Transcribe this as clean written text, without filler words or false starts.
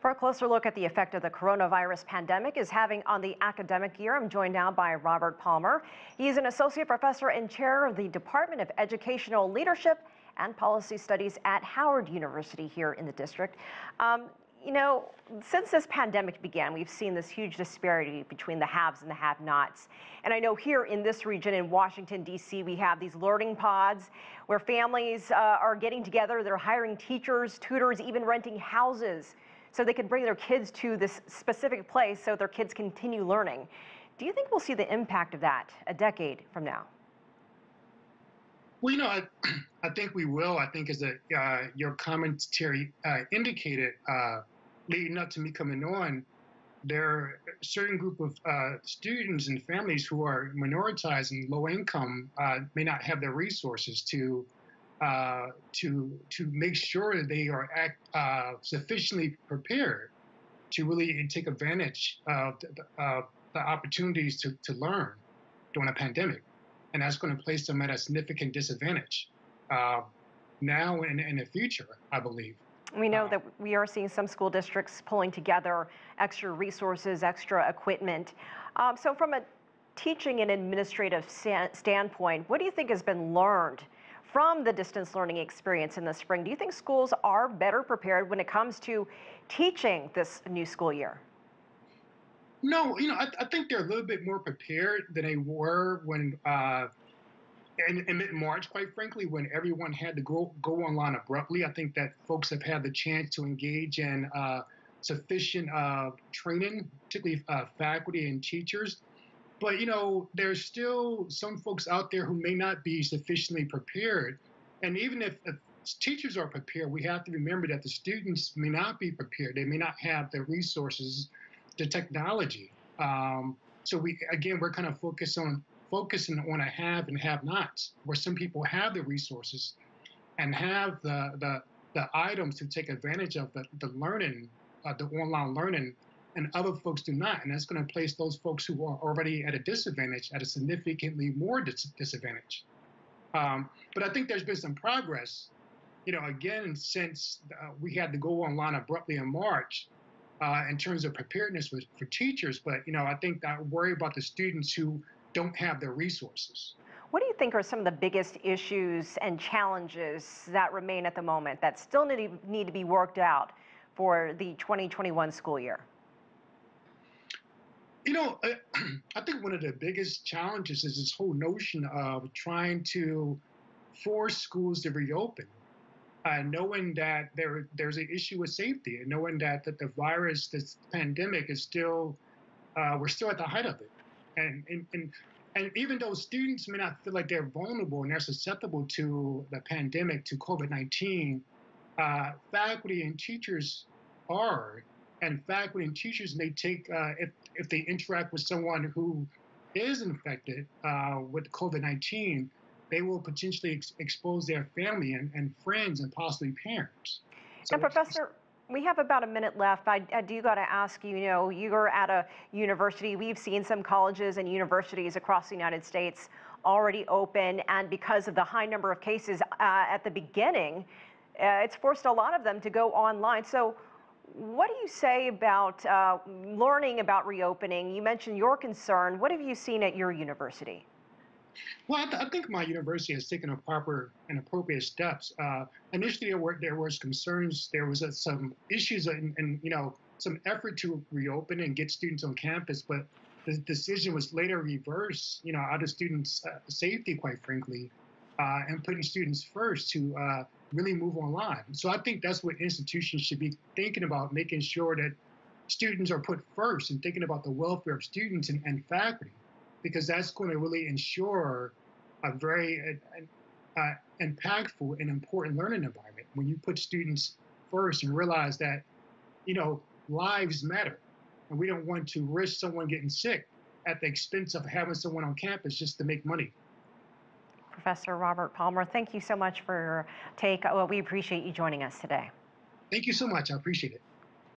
For a closer look at the effect of the coronavirus pandemic is having on the academic year, I'm joined now by Robert Palmer. He's an associate professor and chair of the Department of Educational Leadership and Policy Studies at Howard University here in the district. You know, since this pandemic began, we've seen this huge disparity between the haves and the have-nots. And I know here in this region in Washington, D.C., we have these learning pods where families are getting together. They're hiring teachers, tutors, even renting houses so they can bring their kids to this specific place so their kids continue learning. Do you think we'll see the impact of that a decade from now? Well, I think we will. I think as your commentary indicated, leading up to me coming on, there are a certain group of students and families who are minoritized and low income may not have the resources to make sure that they are sufficiently prepared to really take advantage of the opportunities to learn during a pandemic. And that's going to place them at a significant disadvantage now and in the future, I believe. We know that we are seeing some school districts pulling together extra resources, extra equipment. So from a teaching and administrative standpoint, what do you think has been learned from the distance learning experience in the spring? Do you think schools are better prepared when it comes to teaching this new school year? No, I think they're a little bit more prepared than they were when in mid-March, quite frankly, when everyone had to go online abruptly. I think that folks have had the chance to engage in sufficient training, particularly faculty and teachers. But, there's still some folks out there who may not be sufficiently prepared. And even if teachers are prepared, we have to remember that the students may not be prepared. They may not have the resources, the technology. So we're kind of focusing on a have and have nots, where some people have the resources and have the items to take advantage of the learning, the online learning, and other folks do not. And that's going to place those folks who are already at a disadvantage at a significantly more disadvantage. But I think there's been some progress, again, since we had to go online abruptly in March. In terms of preparedness for teachers, but I think I worry about the students who don't have the resources. What do you think are some of the biggest issues and challenges that remain at the moment that still need to be worked out for the 2021 school year? I think one of the biggest challenges is this whole notion of trying to force schools to reopen. Knowing that there's an issue with safety, and knowing that the virus, this pandemic, is still we're still at the height of it, and even though students may not feel like they're vulnerable and they're susceptible to the pandemic, to COVID-19, faculty and teachers are, and faculty and teachers may take if they interact with someone who is infected with COVID-19. They will potentially expose their family and friends and possibly parents. So, and Professor, we have about a minute left. I do got to ask you, you're at a university. We've seen some colleges and universities across the United States already open, and because of the high number of cases at the beginning, it's forced a lot of them to go online. So what do you say about learning about reopening? You mentioned your concern. What have you seen at your university? Well, I think my university has taken proper and appropriate steps. Initially, there was concerns. There was some issues and some effort to reopen and get students on campus, but the decision was later reversed, out of students' safety, quite frankly, and putting students first to really move online. So I think that's what institutions should be thinking about, making sure that students are put first and thinking about the welfare of students and faculty, because that's going to really ensure a very impactful and important learning environment when you put students first and realize that, lives matter. And we don't want to risk someone getting sick at the expense of having someone on campus just to make money. Professor Robert Palmer, thank you so much for your take. Well, we appreciate you joining us today. Thank you so much. I appreciate it.